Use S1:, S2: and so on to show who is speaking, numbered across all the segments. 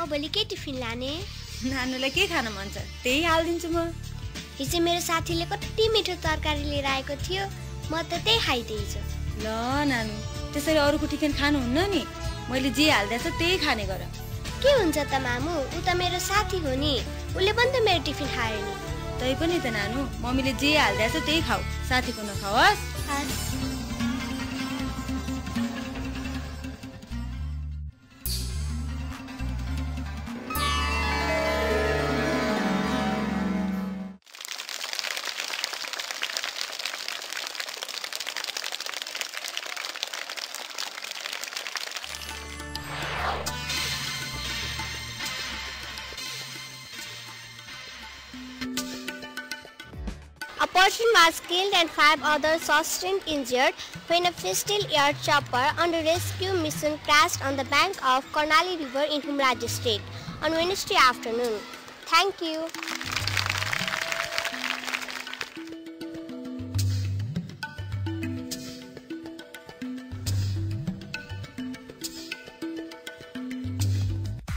S1: भोलि के टिफिन लाने?
S2: नानुलाई के खान मन छ त्यही हाल्दिन्छु म।
S1: हिजो मेरो साथीले कति मिठो तरकारी लिएर आएको थियो, म त त्यही खाइदिन्छु।
S2: ल नानु, त्यसरी अरूको टिफिन खानुहुन्न नि, मैले जे हाल्दैछ त्यही खाने गर।
S1: के हुन्छ त मामु, उ त मेरो साथी हो नि, उसले पनि त मेरो टिफिन खायो नि।
S2: तै पनि त नानु, मम्मीले जे हाल्दैछ त्यही खाऊ, साथीको नखाओस्।
S1: A person was killed and 5 others sustained injured when a Fistel air chopper under rescue mission crashed on the bank of Karnali River in Humla district on Wednesday afternoon. Thank you.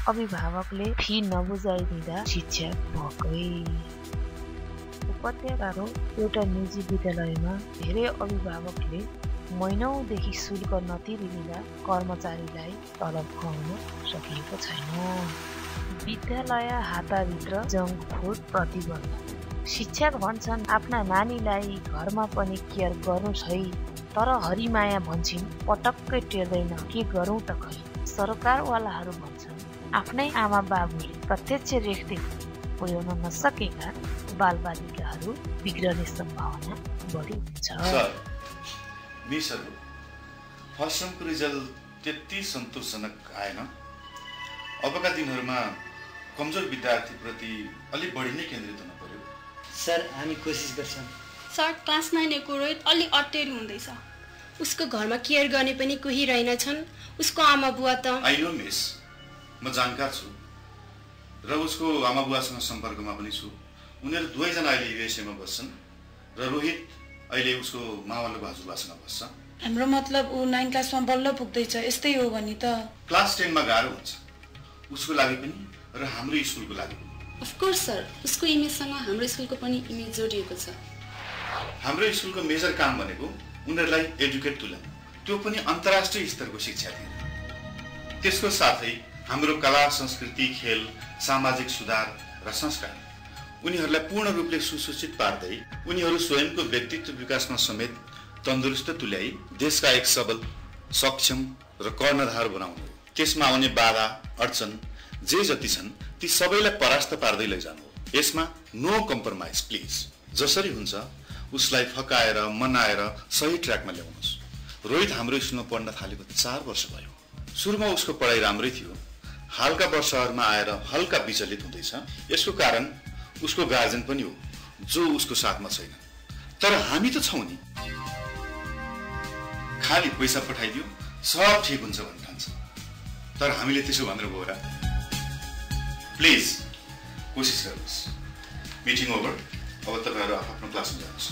S3: अभिभावकले fee नबुझाइदिँदा शिक्षक भकै। उपत्यकाको एउटा निजी विद्यालयमा धेरै अभिभावकले महिनौदेखि शुल्क नतिरिदिँदा कर्मचारीलाई तलब खुवाउन सकिएको छैन। विद्यालय हाताभित्र जङ्क फुड प्रतिबन्ध। शिक्षक भन्छन् आफ्ना नानीलाई घरमा पनि केयर गर्नुस् है, तर हरिमाया भन्छन् पटक्कै टेर्दैन, के गरौँ त खै। सरकारवालाहरू भन्छन् आफ्नै आमा बाबुले प्रत्यक्ष रेखदेख पुर्याउन नसकेका बालबालिकाहरू बिग्रने सम्भावना बढी हुन्छ।
S4: सर, मिसहरू, फर्स्ट टर्मको रिजल्ट त्यति सन्तोषजनक आएन। अबका दिनहरूमा कमजोर विद्यार्थीप्रति अलि बढी नै केन्द्रित हुन पर्यो।
S5: सर, हामी कोसिस गर्छौँ।
S6: सर, क्लास 9 को रोहित अलि अटेरी हुँदैछ, उसको घरमा केयर गर्ने पनि कोही रहेनछन्। उसको आमा बुवा त
S4: आई नो मिस, म जानकार छु र उसको आमा बुवासँग सम्पर्कमा पनि छु। उनीहरू दुवैजना अहिले युएसएमा बस्छन् र रोहित अहिले उसको मावल बाजुबासँग बस्छ।
S7: हाम्रो मतलब ऊ 9 क्लासमा बल्ल पुग्दैछ, यस्तै हो भने त
S4: क्लास 10 मा गाह्रो हुन्छ, उसको लागि पनि र हाम्रो स्कुलको लागि पनि।
S6: अफ कोर्स सर, उसको इमेजसँग हाम्रो स्कुलको पनि इमेज जोडिएको छ।
S4: हाम्रो स्कुलको मेजर काम भनेको उनीहरूलाई एजुकेट तुल्याउनु, त्यो पनि अन्तर्राष्ट्रिय स्तरको शिक्षा दिनु। त्यसको साथै हाम्रो कला, संस्कृति, खेल, सामाजिक सुधार र संस्कार उनीहरूलाई पूर्ण रूपले सुसूचित पार्दै उनीहरू स्वयंको व्यक्तित्व विकासमा समेत तन्दुरुस्त तुल्याई देशका एक सबल, सक्षम र कर्णधार बनाउनु। त्यसमा आउने बाधा अडचन जे जति छन् ती सबैलाई परास्त पार्दै लैजानु हो। यसमा नो कम्प्रोमाइज प्लिज। जसरी हुन्छ उसलाई फकाएर मनाएर सही ट्र्याकमा ल्याउनुहोस्। रोहित हाम्रो स्कुलमा पढ्न थालेको 4 वर्ष भयो। सुरुमा उसको पढाइ राम्रै थियो, हालका वर्षहरूमा आएर हल्का विचलित हुँदैछ। यसको कारण उसको गार्जियन पनि हो जो उसको साथमा छैन। तर हामी त छौं नि, खाली पैसा पठाइदियो सब ठिक हुन्छ भन्ने ठान्छ। तर हामीले त्यसो भनेर गयो र? प्लिज कोसिस गर्नुहोस्। Meeting over. अब तपाईहरु आफ्नो क्लासमा जानुहोस्।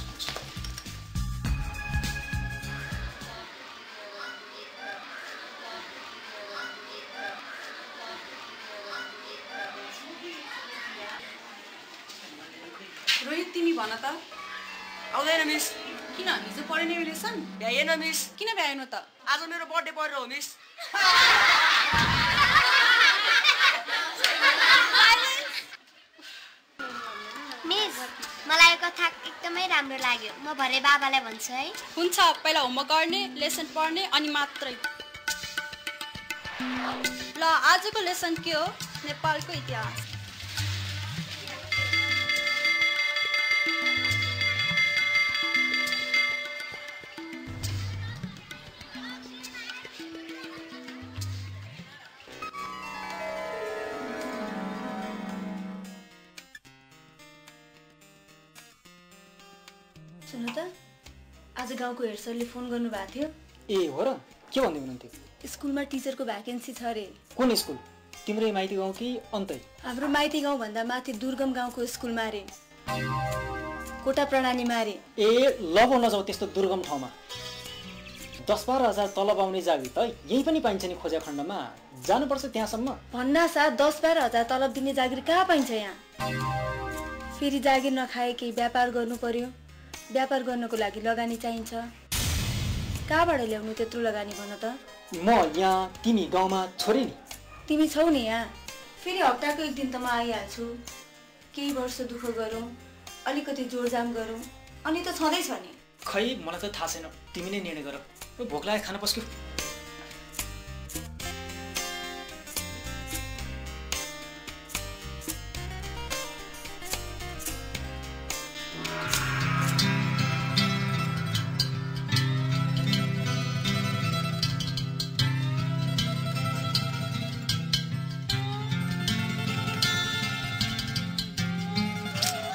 S7: रोहित, तिमी भन त।
S5: आउँदैन मिस।
S7: किन? हिजो पढ्ने रिलेसन
S5: भ्याएन मिस।
S7: किन भ्याएन त?
S5: आज मेरो बर्थडे परेर हो मिस।
S1: मिस, मलाई यो कथा एकदमै राम्रो लाग्यो। म भरे बाबालाई भन्छु है।
S6: हुन्छ, पहिला होमवर्क गर्ने, लेसन पढ्ने अनि मात्रै। ल, आजको लेसन के हो? नेपालको इतिहास।
S2: सुन त, आज गाउँको हेड सरले फोन गर्नुभएको थियो।
S5: ए हो र? के भन्दै हुनुहुन्थ्यो?
S2: स्कुलमा टिचरको भ्याकेन्सी छ रे।
S5: कुन स्कुल? तिम्रै माइती गाउँ कि अन्तै?
S2: हाम्रो माइती गाउँ भन्दा माथि दुर्गम गाउँको स्कुलमा रे, कोटा प्रणालीमा रे।
S5: ए ल पो नजाऊ त्यस्तो दुर्गम ठाउँमा। 10-12 हजार तलब आउने जागिर त यही पनि पाइन्छ नि खोजा खण्डमा जानुपर्छ त्यहाँसम्म
S2: भन्ना साथ 10-12 हजार तलब दिने जागिर कहाँ पाइन्छ यहाँ फेरि जागिर नखाए केही व्यापार गर्नु पर्यो व्यापार गर्नको लागि लगानी चाहिन्छ कहाँबाट ल्याउनु त्यत्रो लगानी भन त
S5: म यहाँ तिमी गाउँमा छोरे नि
S2: तिमी छौ नि यहाँ फेरि हप्ताको एक दिन त म आइहाल्छु केही वर्ष दुःख गरौँ अलिकति जोडजाम गरौँ अनि त छँदैछ नि
S5: खै मलाई त थाहा छैन तिमी नै निर्णय गर भोक लाग्यो खाना पस्क्यो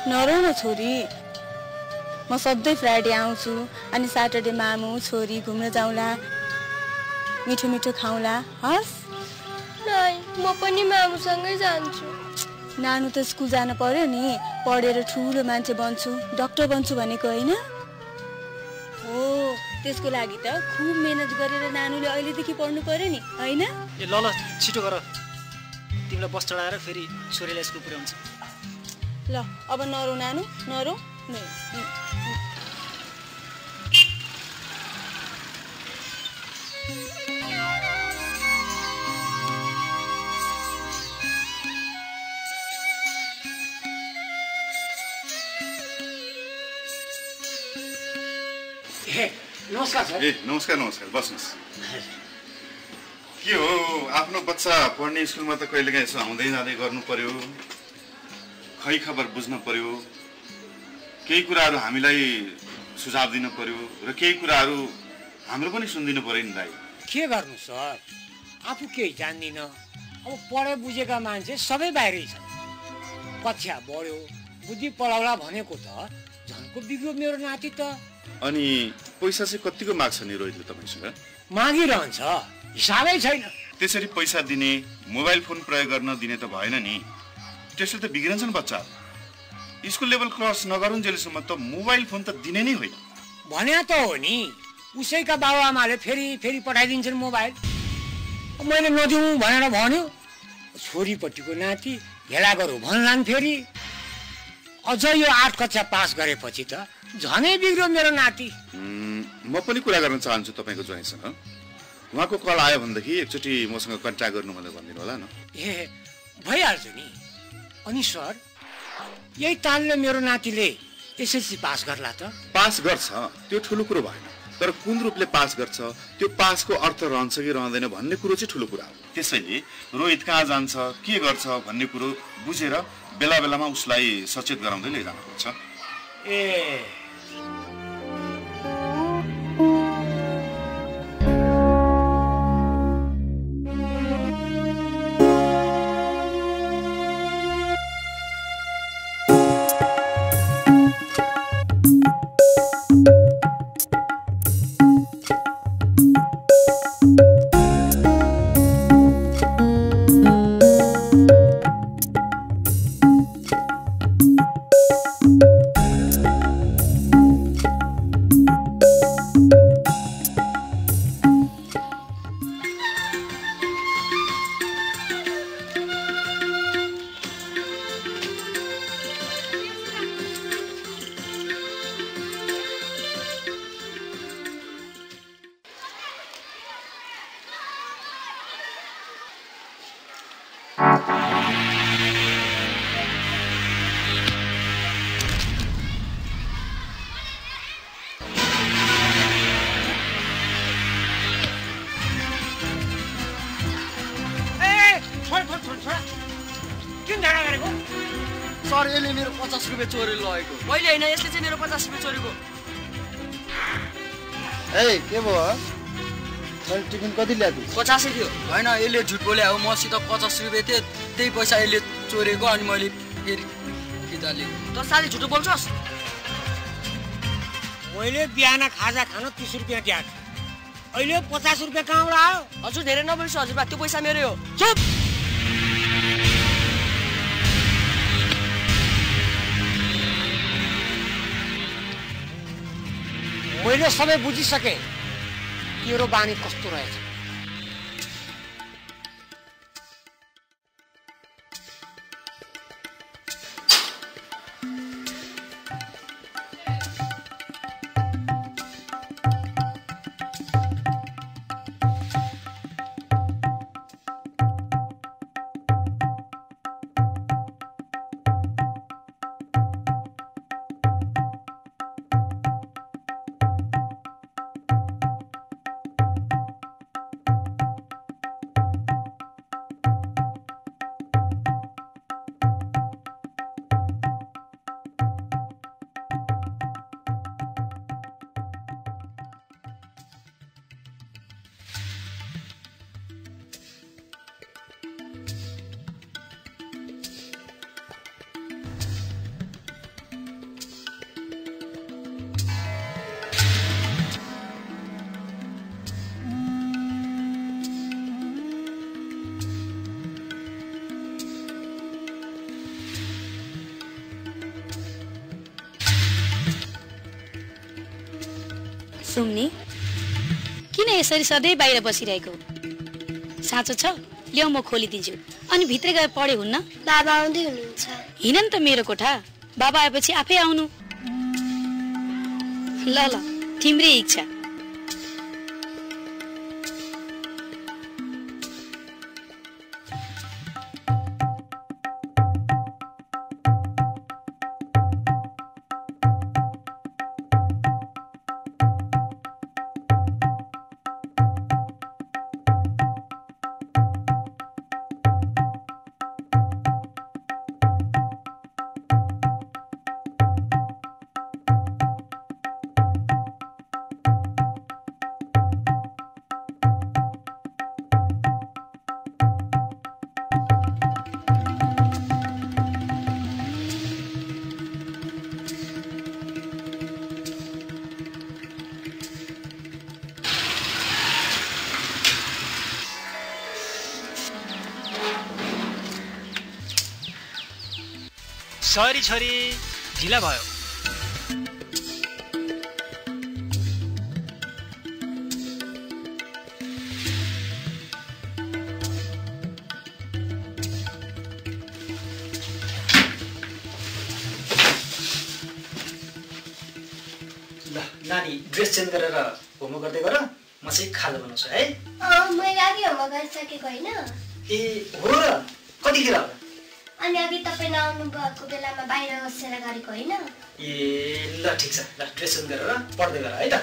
S2: नरौ न छोरी म सधैँ फ्राइडे आउँछु अनि सैटरडे मामु छोरी घुम्न जाउँला मिठो मिठो खाउँला हस्
S1: नाइ म पनि मामुसँगै जान्छु
S2: नानु त स्कुल जान पर्यो नि पढेर ठुलो मान्छे बन्छु डाक्टर बन्छु भनेको होइन हो त्यसको लागि त खुब मेहनत गरेर नानुले अहिलेदेखि पढ्नु पर्यो नि होइन
S5: ए ल छिटो गर तिमीलाई बस चढाएर फेरि छोरीलाई स्कुल पुर्याउँछ
S2: ल अब नरौ नानु नरौ
S5: नमस्कार सर
S4: ए नमस्कार बस्नुहोस् के हो आफ्नो बच्चा पढ्ने स्कुलमा त कहिलेकाहीँ यसो आउँदै जाँदै गर्नु पर्यो खै खबर बुझ्न पर्यो केही कुराहरू हामीलाई सुझाव दिन पर्यो र केही कुराहरू हाम्रो पनि सुनिदिनु पर्यो नि दाइ
S8: के गर्नु सर आफू केही जान्दिन अब पढे बुझेका मान्छे सबै बाहिरै छन् कक्षा बढ्यो बुद्धि पढाउला भनेको त झनको बिग्रो मेरो नाति त
S4: अनि पैसा चाहिँ कतिको माग्छ नि रोहितले तपाईँसँग
S8: मागिरहन्छ हिसाबै छैन
S4: त्यसरी पैसा दिने मोबाइल फोन प्रयोग गर्न दिने त भएन नि त्यसले त बिग्रन्छ नि बच्चा स्कुल लेभल क्रस नगरुन्जेलसम्म त मोबाइल फोन त दिने नै होइन
S8: भने त हो नि उसैका बाबुआमाले फेरि पठाइदिन्छन् मोबाइल मैले नदिउँ भनेर भन्यो छोरीपट्टिको नाति भेला गरौँ भन्लान् फेरि अझ यो 8 कक्षा पास गरेपछि त झनै बिग्रो मेरो नाति
S4: म पनि कुरा गर्न चाहन्छु तपाईँको ज्वाइँसँग उहाँको कल आयो भनेदेखि एकचोटि मसँग कन्ट्याक्ट गर्नु भनेर भनिदिनु होला न
S8: ए भइहाल्छ नि अनि सर यही तालले मेरो नातिले एसएलसी पास गर्ला त
S4: पास गर्छ त्यो ठुलो कुरो भएन तर कुन रूपले पास गर्छ त्यो पासको अर्थ रहन्छ कि रहँदैन भन्ने कुरो चाहिँ ठुलो कुरा हो त्यसैले रोहित कहाँ जान्छ के गर्छ भन्ने कुरो बुझेर बेला बेलामा उसलाई सचेत गराउँदै लैजानुपर्छ
S8: ए
S5: सर यसले मेरो 50 रुपैयाँ चोरेर लगेको
S9: मैले हैन यसले चाहिँ मेरो 50 रुपैयाँ चोरेको
S10: ए के भयो मैले टिफिन कति ल्याएको
S9: 50 थियो हैन यसले झुट बोले हो मसित 50 रुपैयाँ थियो त्यही पैसा यसले चोरेको अनि मैले फेरि फिर्ता लिएको त साली झुटो बोल्छस्
S8: मैले बिहान खाजा खान 30 रुपैयाँ दिएको अहिले 50 रुपैयाँ कहाँबाट आयो
S9: हजुर धेरै नबोल्छु हजुर त्यो पैसा मेरै हो
S8: चुप मैले सबै बुझिसके तेरो बानी कस्तो रहेछ?
S11: सुम्नी किन यसरी सधैँ बाहिर बसिरहेको? साँचो छ? ल्याउ म खोलिदिन्छु। अनि भित्र गएर पढे हुन्न?
S1: बाबा आउँदै हुनुहुन्छ।
S11: हिँड नि त मेरो कोठा। बाबा आएपछि आफै आउनु। ल ल तिम्रै इच्छा।
S5: सरी छोरी, ढिला भयो। ल नानी ड्रेस चेन्ज गरेर होमवर्क गर्दै गर, म चाहिँ खाजा बनाउँछु है।
S1: मैले अघि होमवर्क गरिसकेको होइन।
S5: ए हो र, कतिखेर होला?
S1: अनि अघि तपाईँ नआउनु भएको बेलामा बाहिर बसेर गरेको होइन?
S5: ए ल ठिक छ, ल ड्रेस चेन्ज गरेर पढ्दै गर है त।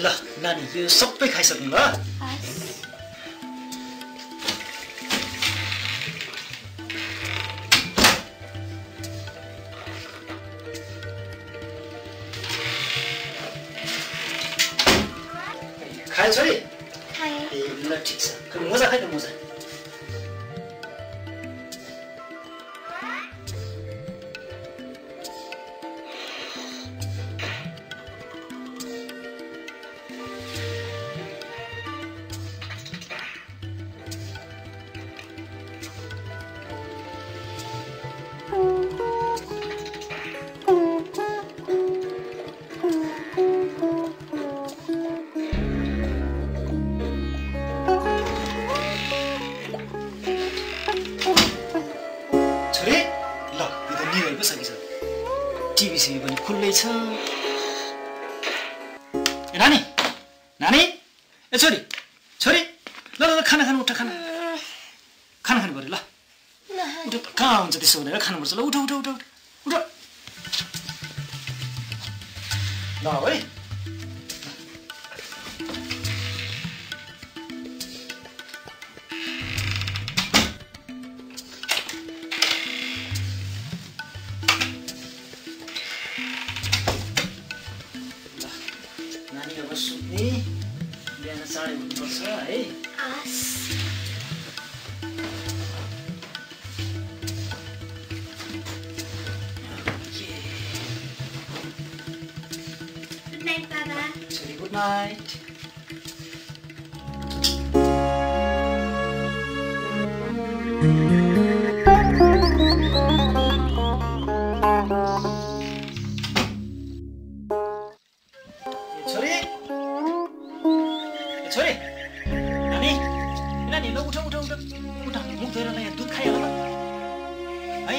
S5: ल नानी यो सबै खाइसक्नु ल। खायो छोरी?
S1: खाएँ।
S5: ए ल ठिक छ, मोजा खाइ त मोजा। टिभी पनि खुल्लै छ। नानी नानी ए छोरी छोरी ल ल खाना खानु उठ खाना खानु पर्यो ल उठ कहाँ हुन्छ त्यसो भनेर खानुपर्छ ल उठ उठ उठ उठ उठ ल है नानी अब सुत्ने बिहान चाँडै उठ्नुपर्छ है Good night. छोरी नानी नानी ल उठ उठ उठ उठ मुख धोएर ल यहाँ दुध खाइहाल ल है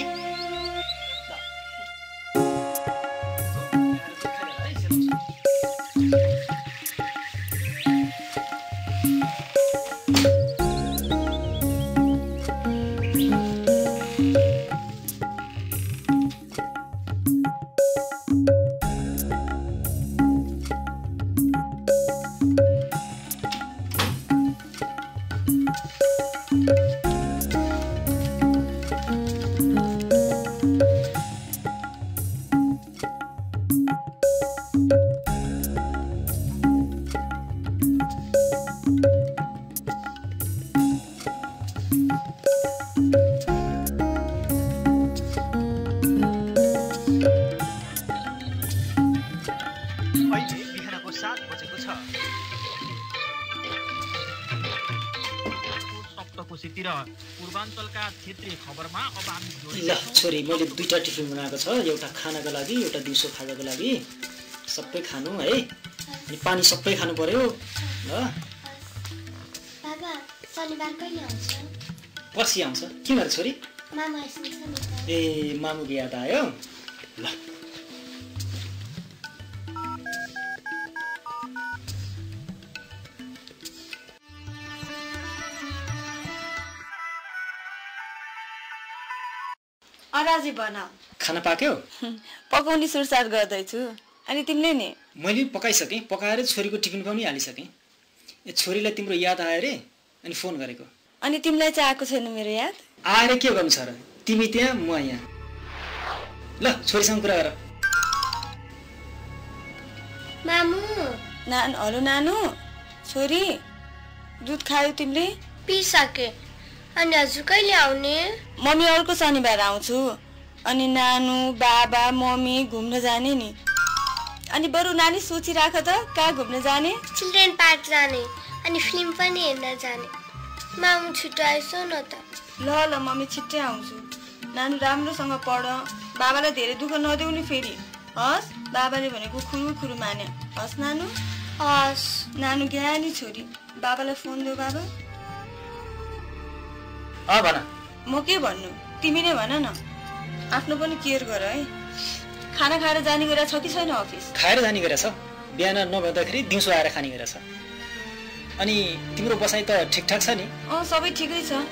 S5: ल छोरी मैले दुईटा टिफिन बनाएको छ एउटा खानाको लागि एउटा दिउँसो खाजाको लागि सबै खानु है अनि पानी सबै खानु पर्यो ल
S1: बाबा शनिबार कहिले आउँछ
S5: पछि आउँछ के भन्छ छोरी
S1: मामा आइसक्छ नि
S5: ए मामुको याद आयो ल
S2: अराजी बना
S5: खाना पाक्यो
S2: पकाउने सुरसार गर्दैछु अनि तिमीले नि
S5: मैले पकाइसकेँ पकाएर छोरीको टिफिन पनि हालिसकेँ ए छोरीलाई तिम्रो याद आयो रे अनि फोन गरेको
S2: अनि तिमीलाई चाहिँ आएको छैन मेरो याद
S5: आएर के गर्नु छ र तिमी त्यहाँ म यहाँ ल छोरीसँग कुरा गर
S1: मामु
S2: हेलो नानु छोरी दुध खायो तिमीले
S1: पिसके अनि हजुर कहिले आउने
S2: मम्मी अर्को शनिबार आउँछु अनि नानु बाबा मम्मी घुम्न जाने नि अनि बरु नानी सोचिराख त कहाँ घुम्न जाने
S1: चिल्ड्रेन पार्क जाने अनि फिल्म पनि हेर्न जाने मामु छिटो आइसो न त
S2: ल मम्मी छिट्टै आउँछु नानु राम्रोसँग पढ बाबालाई धेरै दुःख नदेऊ नि फेरि हस् बाबाले भनेको खुरु खुरु माने हस् नानु
S1: हस्
S2: नानु ज्ञानी छोरी बाबालाई फोन देऊ बाबा
S5: भन
S2: म के भन्नु तिमी नै भन न आफ्नो पनि केयर गर है खाना खाएर जाने गरेछ कि छैन अफिस
S5: खाएर जाने गरेछ बिहान नभन्दाखेरि दिउँसो आएर खाने गरेछ अनि तिम्रो बसाइ त ठिकठाक छ नि
S2: सबै ठिकै छ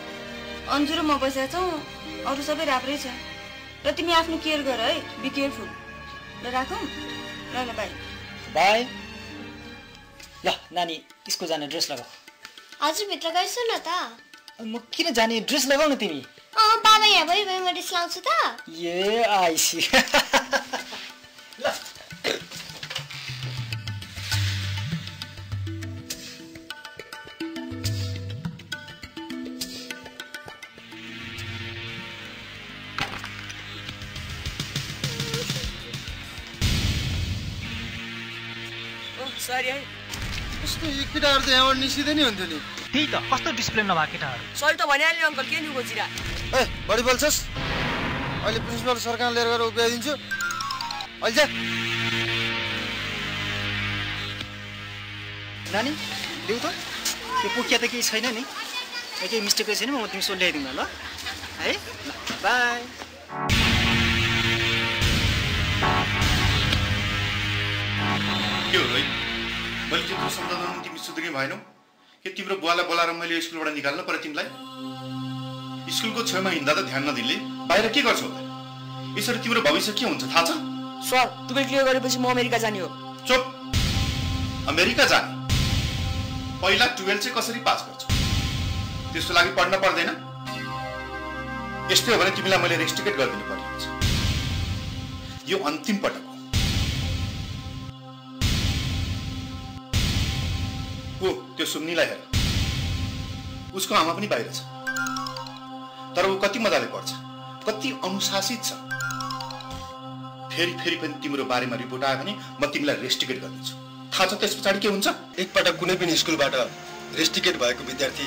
S2: अन्जु र म बसेका छौँ अरू सबै राम्रै छ र तिमी आफ्नो केयर गर है बी केयरफुल ल राखौँ ल बाई
S5: बाई ल नानी स्कुल जाने ड्रेस लगाऊ
S1: हजुर भित्र गइसु न त
S5: म किन जाने ड्रेस लगाऊ न तिमी
S1: बाबा यहाँ भइ म ड्रेस लाउँछु त
S5: ए आइसी ल
S9: सरी है
S10: कस्तो यी केटाहरू त यहाँबाट निस्किँदै नि हुन्थ्यो नि
S5: त्यही त कस्तो डिसिप्लिन नभएको केटाहरू
S9: सरी त भनिहाल्यो अङ्कल के नि खोजिरा
S10: ए बढी बोल्छस् अहिले प्रिन्सिपल सरकार लिएर गएर उभ्याइदिन्छु अहिले जा
S5: नानी देऊ त त्यो पुकिया त केही छैन नि केही मिस्टेक छैन म तिमी सो ल्याइदिउँ ल है ल बाई
S4: के हो रोहित मैले त्यत्रो सम्झाउँदा तिमी सुध्रिने भएनौ के तिम्रो बुवालाई बोलाएर मैले स्कुलबाट निकाल्नु पर्यो तिमीलाई? स्कुलको छेउमा हिँड्दा त ध्यान नदिले बाहिर के गर्छौ? यसरी तिम्रो भविष्य के हुन्छ थाहा छ?
S9: सर 12 क्लियर गरेपछि म अमेरिका जाने हो।
S4: चुप! अमेरिका जाने? पहिला 12 चाहिँ कसरी पास गर्छौ? त्यसको लागि पढ्न पर्दैन? यस्तै हो भने तिमीलाई मैले रेस्ट्रिकेट गरिदिनु पर्ने हुन्छ। यो अन्तिम पटक हो। त्यो सुम्नीलाई हेर, उसको आमा पनि बाहिर छ, तर ऊ कति मजाले पढ्छ, कति अनुशासित छ। फेरि पनि तिम्रो बारेमा रिपोर्ट आयो भने म तिमीलाई रेस्ट्रिकेट गरिदिन्छु। थाहा छ त्यस पछाडि के हुन्छ?
S10: एकपटक कुनै पनि स्कुलबाट रेस्ट्रिकेट भएको विद्यार्थी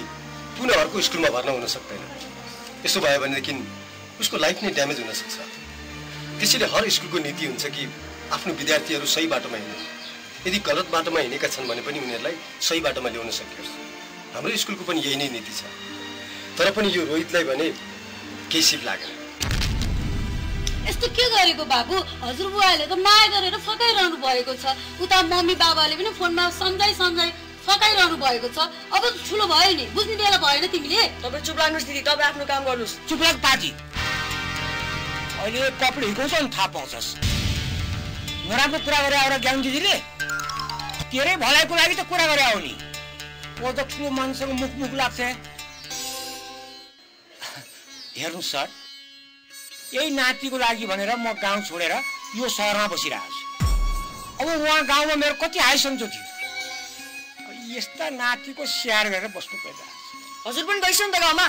S10: पुनः अर्को स्कुलमा भर्ना हुन सक्दैन। यसो भयो भनेदेखि उसको लाइफ नै ड्यामेज हुन सक्छ। त्यसैले हर स्कुलको नीति हुन्छ कि आफ्नो विद्यार्थीहरू सही बाटोमा हिँड्नु। यदि गलत बाटोमा हिँडेका छन् भने पनि उनीहरूलाई सही बाटोमा ल्याउन सकियोस्। हाम्रो स्कुलको पनि यही नै नीति छ। तर पनि यो रोहितलाई भने केही सिप लागेन।
S11: यस्तो के गरेको बाबु? हजुरबुवाले त माया गरेर फकाइरहनु भएको छ। उता मम्मी बाबाले पनि फोनमा सम्झाइ फकाइरहनु भएको छ। अब त ठुलो भयो नि, बुझ्ने बेला भएन तिमीले?
S9: तपाईँ चुप लाग्नुहोस् दिदी, तपाईँ आफ्नो काम गर्नुहोस्।
S8: चुप लाग पाजी। अहिले कपडे हिर्काउँछ नि थाहा पाउँछस्। नराम्रो कुरा गरे आएर ज्ञान दिदीले तेरै भलाइको लागि त कुरा गरे आऊ नि। म त ठुलो मान्छेसँग मुख लाग्छ। हेर्नु सर, यही नातिको लागि भनेर म गाउँ छोडेर यो सहरमा बसिरहेको छु। अब उहाँ गाउँमा मेरो कति हाई सन्चो थियो। यस्ता नातिको स्याहार गरेर बस्नु पर्छ।
S9: हजुर पनि गइसक्नु त गाउँमा?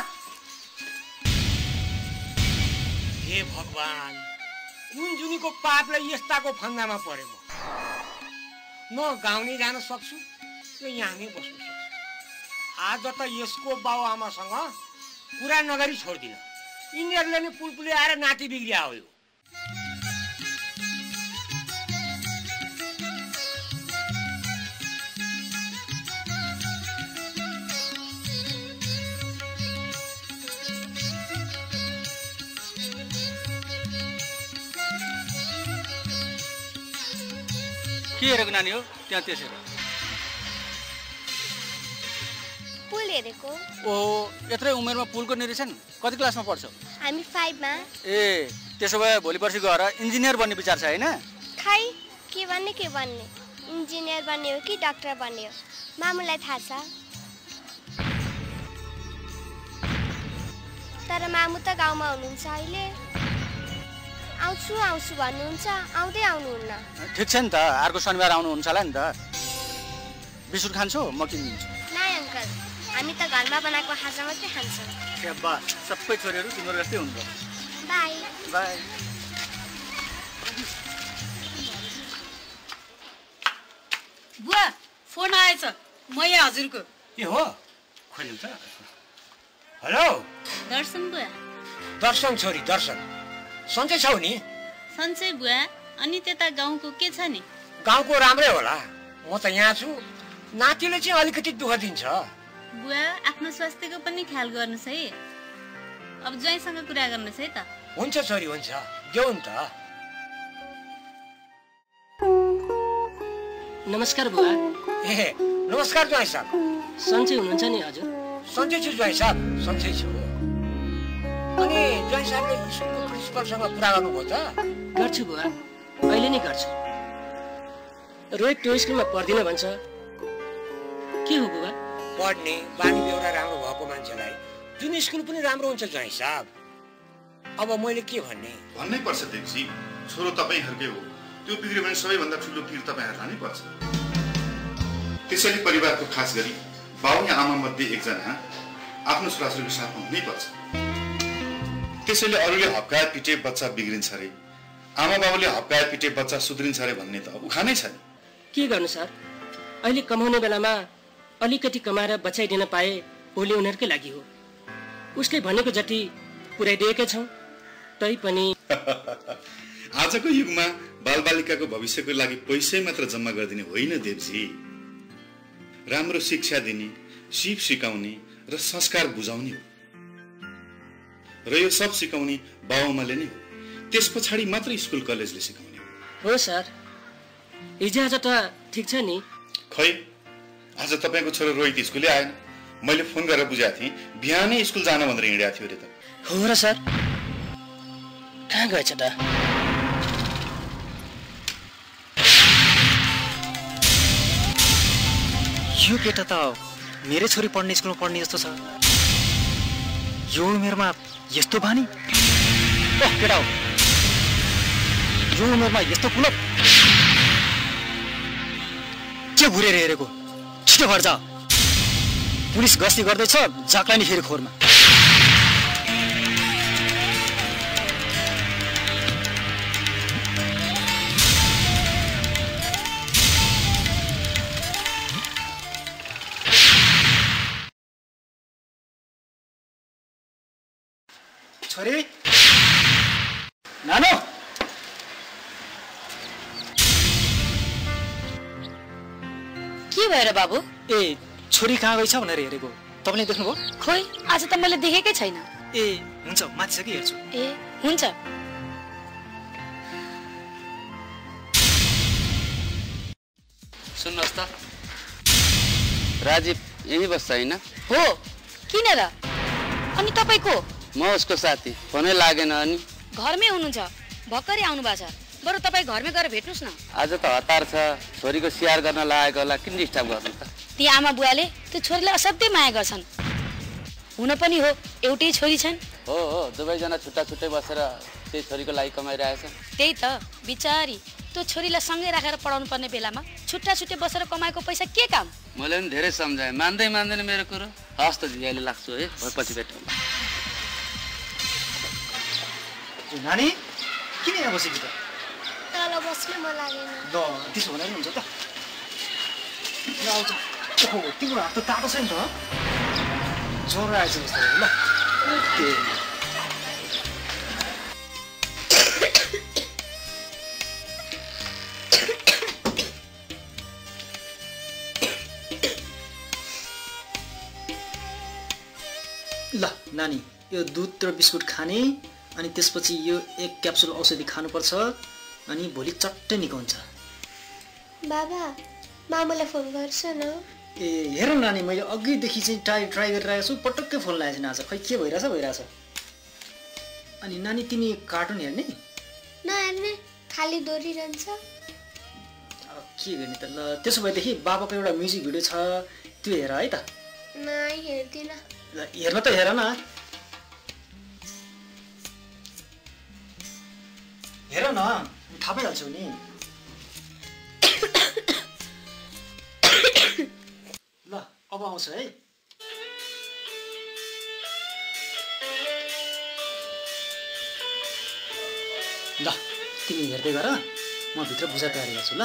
S8: हे भगवान, कुन जुनीको पापलाई यस्ताको फन्दामा परे म? न गाउँ नै जान सक्छु न यहाँ नै बस्नु सक्छु। आज त यसको बाउ आमासँग कुरा नगरी छोड्दिन। यिनीहरूले नै पुलपुले आएर नाति बिग्रिया हो।
S9: के हेरेको नानी हो त्यहाँ त्यसरी?
S1: पुल हेरेको।
S9: ओहो, यत्रै उमेरमा पुलको निरीक्षण? कति क्लासमा पढ्छौ?
S1: हामी 5 मा।
S9: ए, त्यसो भए भोलि पर्सि गएर इन्जिनियर बन्ने विचार छ हैन?
S1: खै के भन्ने इन्जिनियर बन्ने हो कि डाक्टर बन्ने हो मामुलाई थाहा छ। तर मामु त गाउँमा हुनुहुन्छ अहिले। आउँछु भन्नुहुन्छ, आउँदै आउनुहुन्न।
S9: ठिक छ नि त, अर्को शनिबार आउनुहुन्छ होला नि त। बिस्कुट खान्छौ? म किनिदिन्छु।
S1: नाइ अङ्कल, हामी त घरमा बनाएको खाजा मात्रै खान्छौँ।
S9: स्याबास, सबै छोरीहरू तिम्रो जस्तै हुन्छ।
S1: By
S9: by.
S11: बुवा, फोन आएछ मैया हजुरको।
S8: के हो? खोल्नु त। हेलो
S12: दर्शन बुवा।
S8: दर्शन छोरी दर्शन, सन्चै छौ नि?
S12: सन्चै बुवा। अनि त्यता गाउँको के छ नि?
S8: गाउँको राम्रै होला। म त यहाँ छु। नातिले चाहिँ अलिकति दुःख दिन्छ।
S12: बुवा, आफ्नो स्वास्थ्यको पनि ख्याल गर्नुहोस् है। अब ज्वाइँसँग कुरा गर्नुहोस् है त।
S8: हुन्छ छोरी, हुन्छ, देऊ नि त।
S13: नमस्कार बुवा।
S8: ए नमस्कार ज्वाइँ साहब।
S13: सन्चै हुनुहुन्छ नि हजुर?
S8: सन्चै छु ज्वाइँ साहब, सन्चै छु। अनि ज्वाइँ साहबले स्कुलको प्रिन्सिपलसँग कुरा गर्नुभयो त?
S13: गर्छु बुवा, अहिले नै गर्छु। रोहित त्यो स्कुलमा पढ्दिन भन्छ। के हो बुवा?
S8: पढ्ने बानी बेहोरा राम्रो भएको मान्छेलाई जुन स्कुल पनि राम्रो हुन्छ ज्वाइँ साहब। अब मैले के भन्नै
S4: पर्छ देवजी, छोरो तपाईँहरूकै हो। त्यो बिग्रियो भने सबैभन्दा ठुलो पीर तपाईँहरूलाई नै पर्छ। त्यसैले परिवारको खास गरी बाउ या आमा मध्ये एकजना आफ्नो छोराछोरीको साथमा हुनै पर्छ। त्यसैले अरूले हप्काए पिटे बच्चा बिग्रिन्छ अरे, आमा बाबुले हप्काए पिटे बच्चा सुध्रिन्छ अरे भन्ने त उखानै छ नि।
S13: के गर्नु सर, अहिले कमाउने बेलामा अलिकति कमाएर बचाइदिन पाए भोलि उनीहरूकै लागि हो। उसले भनेको जति पुर्याइदिएकै छौँ, तै पनि
S4: आजको युगमा बालबालिकाको भविष्यको लागि पैसै मात्र जम्मा गरिदिने होइन देवजी। राम्रो शिक्षा दिने, सिप सिकाउने र संस्कार बुझाउने हो। र यो सब सिकाउने बाबुआमाले नै हो। त्यस पछाडि मात्र स्कुल कलेजले सिकाउने
S13: हो। सर, हिजो आज त ठिक छ नि?
S4: खै आज तपाईँको छोरो रोहित स्कुलै आएन। मैले फोन गरेर बुझाएको थिएँ, बिहानै स्कुल जान भनेर हिँडेको थियो अरे त।
S5: हो र सर, कहाँ गएछ त? यो केटा त मेरै छोरी पढ्ने स्कुलमा पढ्ने जस्तो छ। यो उमेरमा यस्तो बानी? ओह केटा हो, यो उमेरमा यस्तो कुलप के घुरेर हेरेको? छिटो घर जा, पुलिस गस्ती गर्दैछ, जाक्ला नि फेरि खोरमा। छोरी नानो,
S11: के भएर बाबु?
S5: ए छोरी कहाँ गएछ भनेर हेरेको। तपाईँले देख्नुभयो?
S11: खोइ, आज त मैले देखेकै छैन।
S5: ए हुन्छ, माथि छ कि हेर्छु।
S11: ए हुन्छ।
S14: सुन्नुहोस् त, राजीव यही बस्छ होइन?
S11: हो, किन र? अनि तपाईँको?
S14: म उसको साथी, फोनै लागेन। अनि
S11: घरमै हुनुहुन्छ? भर्खरै आउनु भएको छ, बरु तपाईँ घरमै गएर भेट्नुहोस् न।
S14: आज त हतार छ, छोरीको स्याहार गर्न लागेको होला, किन डिस्टर्ब गर्नु त?
S11: ती आमा बुवाले त्यो छोरीलाई असाध्यै माया गर्छन्। हुन पनि हो, एउटै छोरी छन्।
S14: हो हो, दुवैजना छुट्टा छुट्टै बसेर त्यही छोरीको लागि कमाइरहेछ।
S11: त्यही त, बिचारी त्यो छोरीलाई सँगै राखेर पढाउनु पर्ने बेलामा छुट्टा छुट्टै बसेर कमाएको पैसा के काम?
S14: मैले पनि धेरै सम्झाएँ, मान्दैन मेरो कुरो। हस् त दिदीले लाग्छु है, पछि भेटौँ।
S5: नानी किन यहाँ बसेको त?
S1: तल बस्न मन लागेन।
S5: ल त्यसो भनेर हुन्छ त। ल आउँछ। ओहो, तिम्रो हात त तातो छ नि त। ज्वरो आएछ जस्तो ल। ओके। ल नानी, यो दुध र बिस्कुट खाने, अनि त्यसपछि यो एक क्याप्सुल औषधि खानुपर्छ, अनि भोलि चट्टै निको हुन्छ।
S1: बाबा, मामुलाई फोन गर्छ न?
S5: ए हेर नानी, मैले अघिदेखि चाहिँ ट्राई गरिरहेको छु, पटक्कै फोन लागेको छैन आज। खै के भइरहेछ? अनि नानी तिमी कार्टुन हेर्ने?
S1: नहेर्ने, खाली दोहोरिरहन्छ।
S5: अब के गर्ने त? ल त्यसो भएदेखि बाबाको एउटा म्युजिक भिडियो छ, त्यो हेर है त।
S1: नाइ, हेर्दिन।
S5: ल हेर्न त हेर न। हेर न, थाहा पाइहाल्छौ नि। ल अब आउँछ है। ल तिमी हेर्दै गर, म भित्र बुझा तयारी गर्छु ल।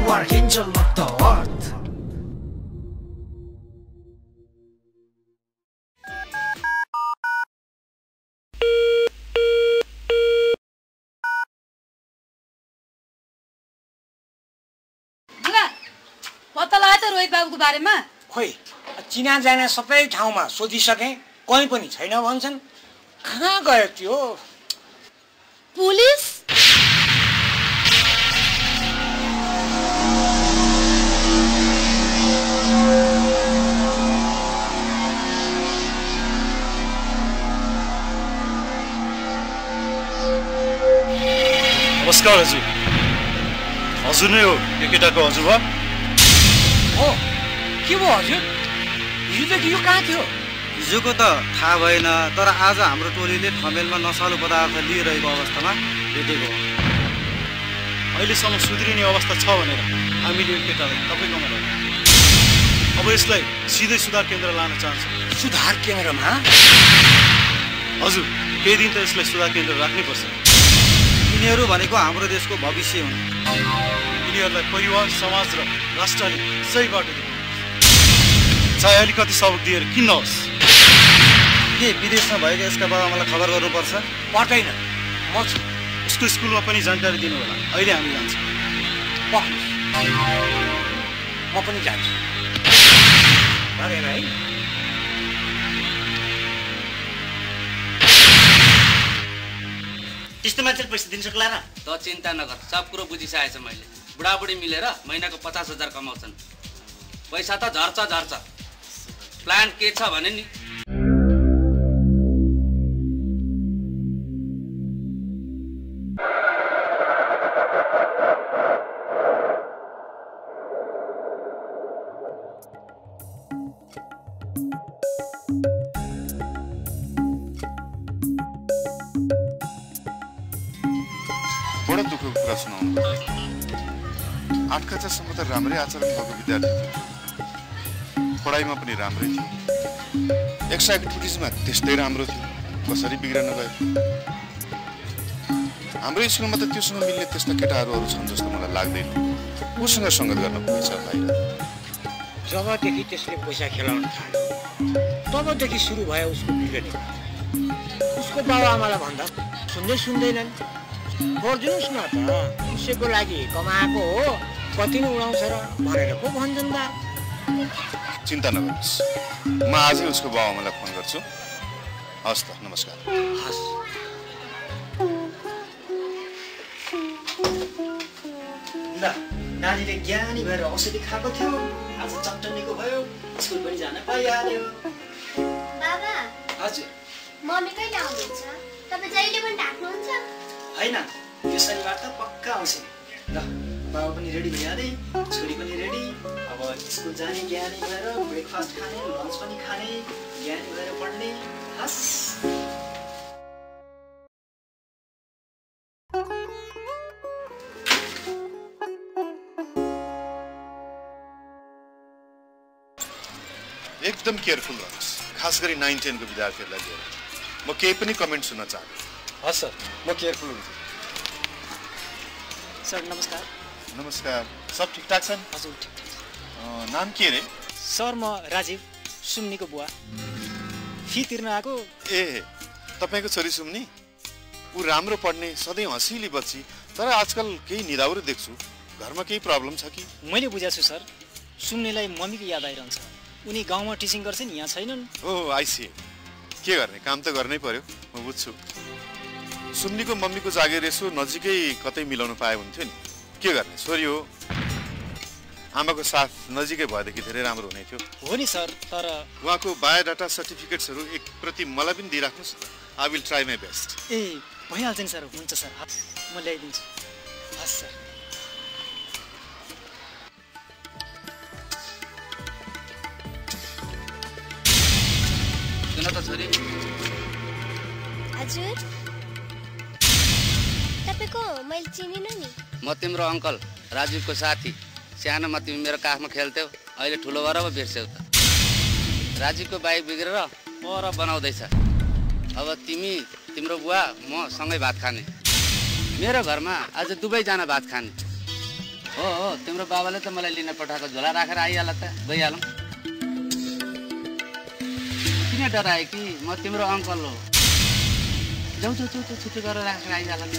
S15: You are angel of the earth.
S11: पत्ता लगायो त रोहित बाबुको बारेमा?
S8: खोइ चिना जाना सबै ठाउँमा सोधिसके कहीँ पनि छैन भन्छन्। कहाँ गयो त्यो?
S11: पुलिस?
S16: नमस्कार हजुर। हजुर नै हो यो केटाको हजुरबा?
S8: हो के भयो हजुर? हिजोदेखि यो कहाँ थियो?
S9: हिजोको त थाहा भएन, तर आज हाम्रो टोलीले ठमेलमा नशालु पदार्थ लिइरहेको अवस्थामा भेटेको।
S16: अहिलेसम्म सुध्रिने अवस्था छ भनेर हामीले यो केटालाई तपाईँकोमा ल्यायौँ। अब यसलाई सिधै सुधार केन्द्र लान चाहन्छौँ।
S8: सुधार केन्द्रमा?
S16: हजुर, केही दिन त यसलाई सुधार केन्द्र राख्नैपर्छ।
S9: यिनीहरू भनेको हाम्रो देशको भविष्य हुन्।
S16: यिनीहरूलाई परिवार, समाज र राष्ट्रले सही बाटो देखाउनु। चाहे अलिकति सबक दिएर किन नहोस्।
S9: के विदेशमा भएको यसका बाबाआमालाई खबर गर्नुपर्छ?
S8: पर्दैन, म छु।
S16: उसको स्कुलमा पनि जानकारी दिनु होला। अहिले हामी जान्छौँ।
S8: म पनि जान्छु। भएन है?
S14: त्यस्तो मान्छेले पैसा दिन सक्ला र? त चिन्ता नगर, सब कुरो बुझिसकेछ मैले। बुढाबुढी मिलेर महिनाको 50,000 कमाउँछन्। पैसा त झर्छ। प्लान के छ भने नि
S4: बडो दुःखको कुरा सुनाउनु। 8 कक्षासम्म त राम्रै आचरण भएको विद्यार्थी थियो, पढाइमा पनि राम्रै थियो, एक्स्ट्रा एक्टिभिटिजमा त्यस्तै राम्रो थियो। कसरी बिग्रन गयो? हाम्रो स्कुलमा त त्योसँग मिल्ने त्यस्ता केटाहरू छन् जस्तो मलाई लाग्दैन। उसँग सङ्गत गर्न पुगेछ बाहिर।
S8: जबदेखि त्यसले पैसा खेलाउन थाल्यो तबदेखि सुरु भयो उसको बिग्रने। उसको बाबुआमालाई भन्दा सुन्दैनन्। गरिदिनुहोस् न त, उसैको लागि कमाएको हो, कति नै उडाउँछ र भनेर पो भन्छन् बा।
S4: चिन्ता नगर्नुहोस्, म आजै उसको बाबुआमालाई फोन गर्छु। हस् त, नमस्कार।
S8: हस्।
S17: ल, नानीले ज्ञानी भएर औषधि खाएको थियो, आज चट्टनीको भयो, स्कुल पनि जान पाइहाल्यो।
S1: बाबा।
S17: हजुर।
S1: मम्मी कहिले आउनुहुन्छ? तपाईँ जहिले पनि ढाक्नुहुन्छ?
S17: होइन, यो शनिबार त पक्का आउँछ। ल, बाबा पनि रेडी भइहाले, छोरी पनि रेडी। अब स्कुल जाने ज्ञानी भएर, ब्रेकफास्ट खाने, लन्च पनि खाने, ज्ञानी भएर पढ्ने। हस्।
S4: एकदम केयरफुल रहनुहोस्, खास गरी 9-10 को विद्यार्थीहरूलाई लिएर। म केही पनि कमेन्ट सुन्न चाहन्छु।
S10: हस् सर, म केयरफुल हुन्छु।
S17: सर नमस्कार।
S4: नमस्कार। सब ठिकठाक छन्?
S17: हजुर ठिकठाक।
S4: नाम के रे?
S17: सर म राजीव, सुम्नीको बुवा। फी तिर्न आएको।
S4: ए, तपाईँको छोरी सुम्नी? ऊ राम्रो पढ्ने, सधैँ हँसिली बच्ची, तर आजकल केही निदाउरो देख्छु। घरमा केही प्रब्लम छ कि?
S17: मैले बुझेको छु सर, सुम्नीलाई मम्मीको याद आइरहन्छ। उनी गाउँमा टिचिङ गर्छन्, यहाँ छैनन्।
S4: ओह, आई सी। के गर्ने, काम त गर्नै पर्यो, म बुझ्छु। सुम्नीको मम्मीको जागिर यसो नजिकै कतै मिलाउनु पाए हुन्थ्यो नि। के गर्ने, छोरी हो, आमाको साथ नजिकै भएदेखि धेरै राम्रो हुने थियो।
S17: हो नि सर, तर
S4: उहाँको बायोडाटा सर्टिफिकेट्सहरू एक प्रति मलाई पनि दिइराख्नुहोस् न। I will try my best.
S17: ए, भइहाल्छ नि सर। हुन्छ सर, म ल्याइदिन्छु। हस् सर।
S14: सुन त छोरी।
S1: हजुर, तपाईको मैले चिनिन नि।
S14: म तिम्रो अङ्कल राजीवको साथी। सानोमा तिमी मेरो काखमा खेल्थ्यौ, अहिले ठुलो भएर पो बिर्स्यौ त। राजीवको बाइक बिग्रेर पर बनाउँदैछ। अब तिमी, तिम्रो बुवा, म सँगै भात खाने। मेरो घरमा आज दुवैजना भात खाने। हो तिम्रो बाबाले त मलाई लिन पठाएको झोला राखेर आइहाल त गइहालौँ किन डराए कि म तिम्रो अङ्कल हो जाऊ छुट्टी गरेर राखेर आइहाल त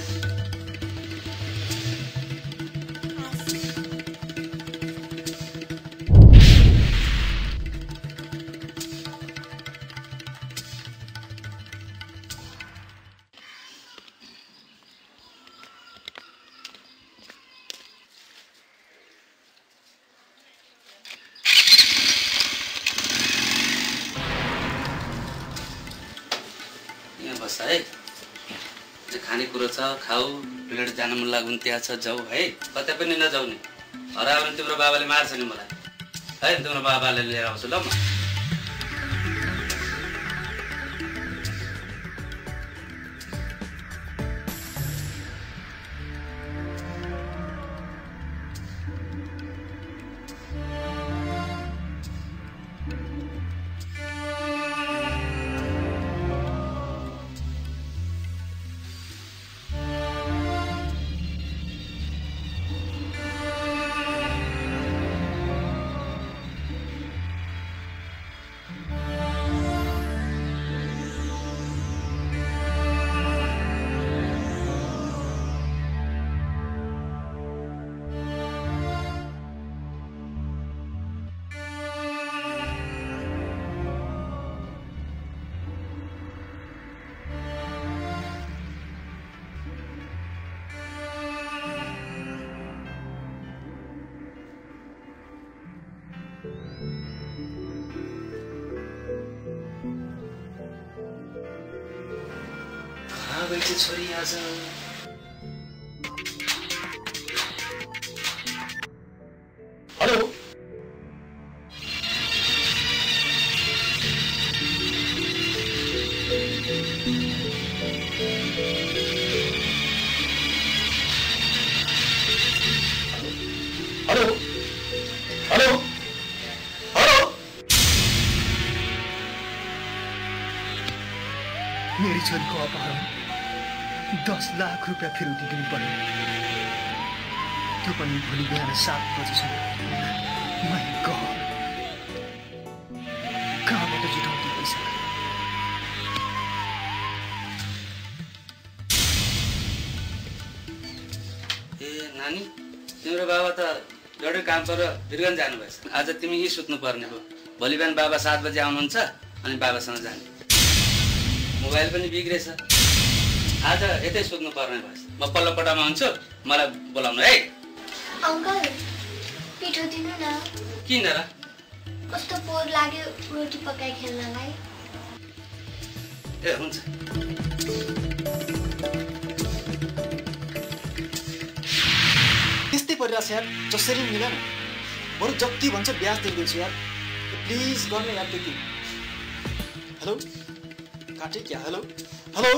S14: खानेकुरो छ खाऊ प्लेट जान मन लाग्यो भने त्यहाँ छ जाऊ है कतै पनि नजाउने हरायो भने तिम्रो बाबाले मार्छ नि मलाई है तिम्रो बाबाले लिएर आउँछु ल म छोरी आज
S10: हेलो हेलो हेलो हेलो मेरी छोरी को अपहरण 10 लाख रुपियाँ फिर्ती दिनुपर्ने त्यो पनि भोलि बिहान 7 बजेसम्म माइ गॉड कहाँबाट जुटाउँदै पैसा
S14: ए नानी तिम्रो बाबा त एउटै काम पर बिरगन जानुभएछ आज तिमी यही सुत्नु पर्ने हो भोलि बिहान बाबा 7 बजे आउनुहुन्छ अनि बाबासँग जाने मोबाइल पनि बिग्रेछ आज यतै सुत्नु पर्ने भएछ म पल्लो कोठामा हुन्छु मलाई बोलाउनु है
S1: अंकल पिठो दिनु न
S14: किन र
S1: कस्तो पोर लाग्यो रोटी पकाइ खेल्नलाई
S14: ए हुन्छ
S17: त्यस्तै परिरहेछ यार जसरी मिलेन बरु जति भन्छ ब्याज दिन्छु यार प्लिज गर्न यार त्यति हेलो काटे क्या हेलो हेलो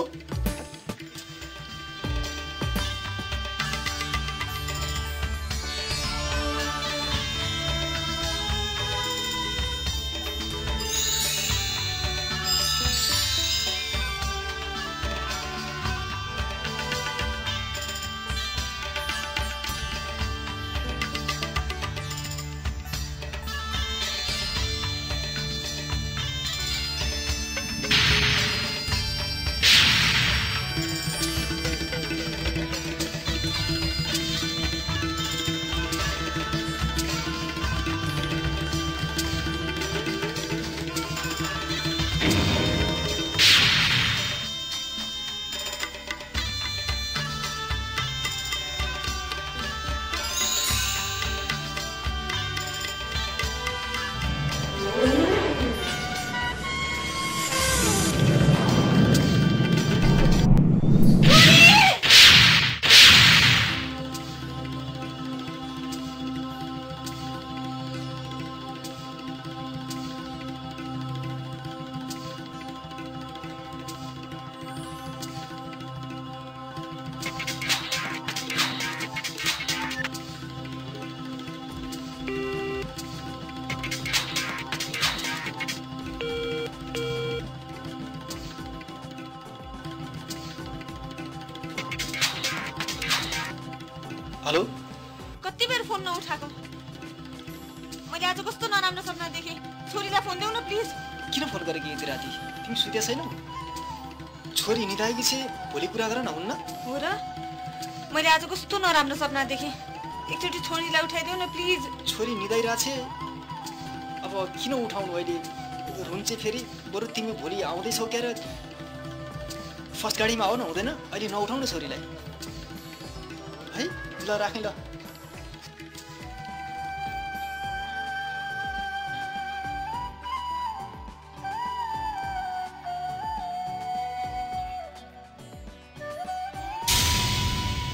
S18: कति बेर फोन नउठाएको मैले आज कस्तो नराम्रो सपना देखेँ छोरीलाई फोन देऊ न प्लिज
S17: किन फोन गरेकी यति राति तिमी सुत्या छैनौ छोरी निदाएकी छे भोलि कुरा गर न हुन्न
S18: हो र मैले आज कस्तो नराम्रो सपना देखेँ एकचोटि छोरीलाई उठाइदेऊ न प्लिज
S17: छोरी निदाइरा छे अब किन उठाउनु अहिले रुन्छ फेरि बरु तिमी भोलि आउँदैछौ क्या र फर्स्ट गाडीमा आउ न हुँदैन अहिले नउठाउनु छोरीलाई है ल राखेँ ल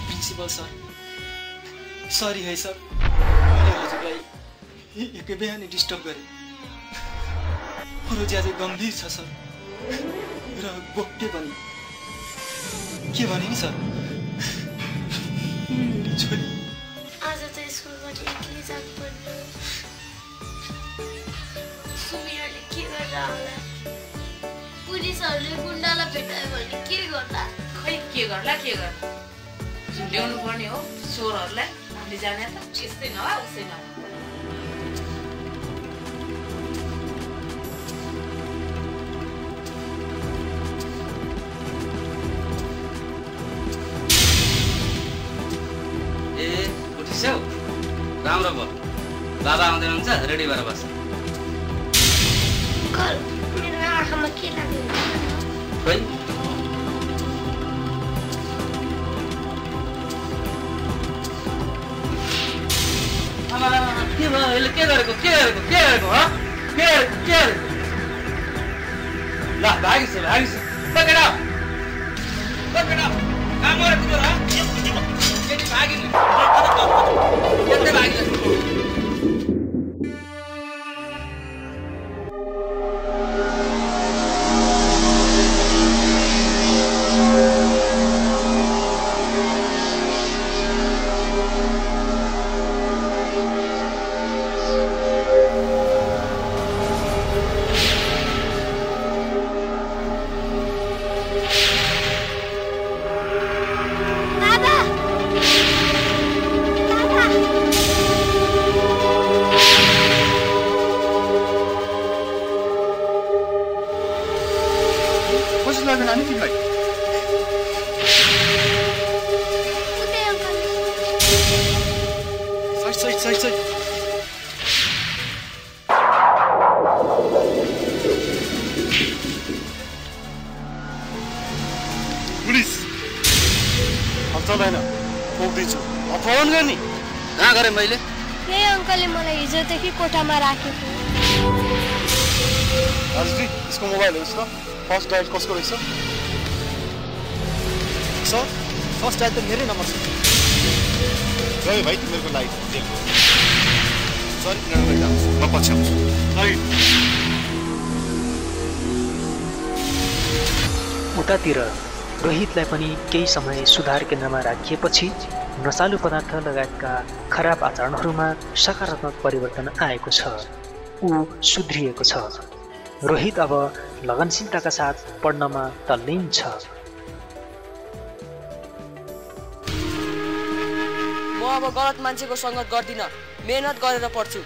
S17: प्रिन्सिपल सर सरी है सर मैले हजुरलाई एकै बिहानै डिस्टर्ब गरेँ रोजी अझै गम्भीर छ सर र गोप्य पनि के भने नि सर छोरी
S19: आज त स्कुलबाट एक्लै जानु पर्यो सुमिराले के गर्दा होला पुलिसहरूले गुन्डालाई भेटायो भने के गर्ला
S20: खै के गर्ला ल्याउनु पर्ने हो चोरहरूलाई हामीले जाने त यस्तै न उसै न
S14: राम्रो भयो बाबा आउँदै हुन्छ रेडी भएर बस
S19: मेरो आँखामा के लाग्यो
S14: खोइ के भयो यसले के गरेको ल भागिस पकेड काम गरेर तिम्रो केटी भागिनु यतै भागिनु
S16: फोन गर्ने
S14: कहाँ गरेँ मैले
S1: यही अङ्कलले मलाई हिजोदेखि कोठामा राखेको
S16: हजुर यसको मोबाइल हेर्नुहोस् त फर्स्ट डायल कसको रहेछ
S17: सर फर्स्ट डायल त मेरै नम्बर छ
S4: गयो भाइ तिमीहरूको लाइट दिएको सरी किनभने म पछि आउँछु
S21: उतातिर रोहितलाई पनि केही समय सुधार केन्द्रमा राखिएपछि नशालु पदार्थ लगायतका खराब आचरणहरूमा सकारात्मक परिवर्तन आएको छ ऊ सुध्रिएको छ रोहित अब लगनशीलताका साथ पढ्नमा तल्लीन छ
S9: म अब गलत मान्छेको संगत गर्दिन मेहनत गरेर पढ्छु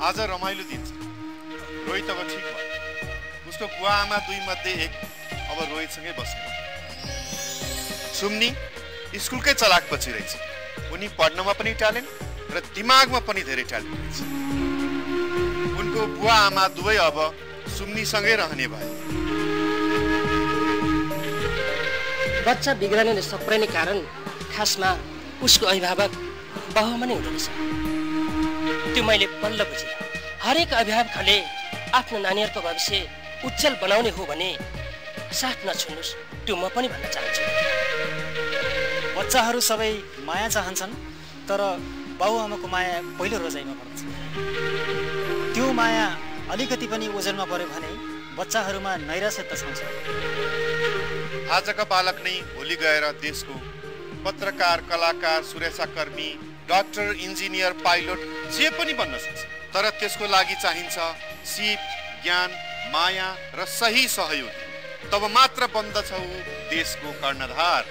S4: आज रमाइलो दिन छ रोहित अब ठीक भयो उसको बुवा आमा दुई मध्ये एक अब रोहितसँगै बस्ने सुम्नी स्कुलकै चलाक पछि रहेछ उनी पढ्नमा पनि ट्यालेन्ट र दिमागमा पनि धेरै ट्यालेन्ट रहेछ उनको बुवा आमा दुवै अब सुम्नीसँगै रहने भए
S13: बच्चा बिग्रने सप्रिने कारण खासमा उसको अभिभावक बाबुआमा नै हुँदो रहेछ त्यो मैले बल्ल बुझेँ हरेक अभिभावकहरूले आफ्नो नानीहरूको भविष्य उज्जवल बनाउने हो भने साथ नछुड्नुहोस् त्यो म पनि भन्न चाहन्छु
S17: बच्चाहरू सबै माया चाहन्छन् तर बाबुआमाको माया पहिलो रोजाइमा पर्छ त्यो माया अलिकति पनि ओजनमा पर्यो भने बच्चाहरूमा नैराश्यता छाउँछ
S4: आजका बालक नै भोलि गएर देशको पत्रकार कलाकार सुरक्षाकर्मी डाक्टर इन्जिनियर पाइलट जे पनि बन्न सक्छ तर त्यसको लागि चाहिन्छ सिप ज्ञान माया र सही सहयोग तब मात्र बन्दछ देशको कर्णधार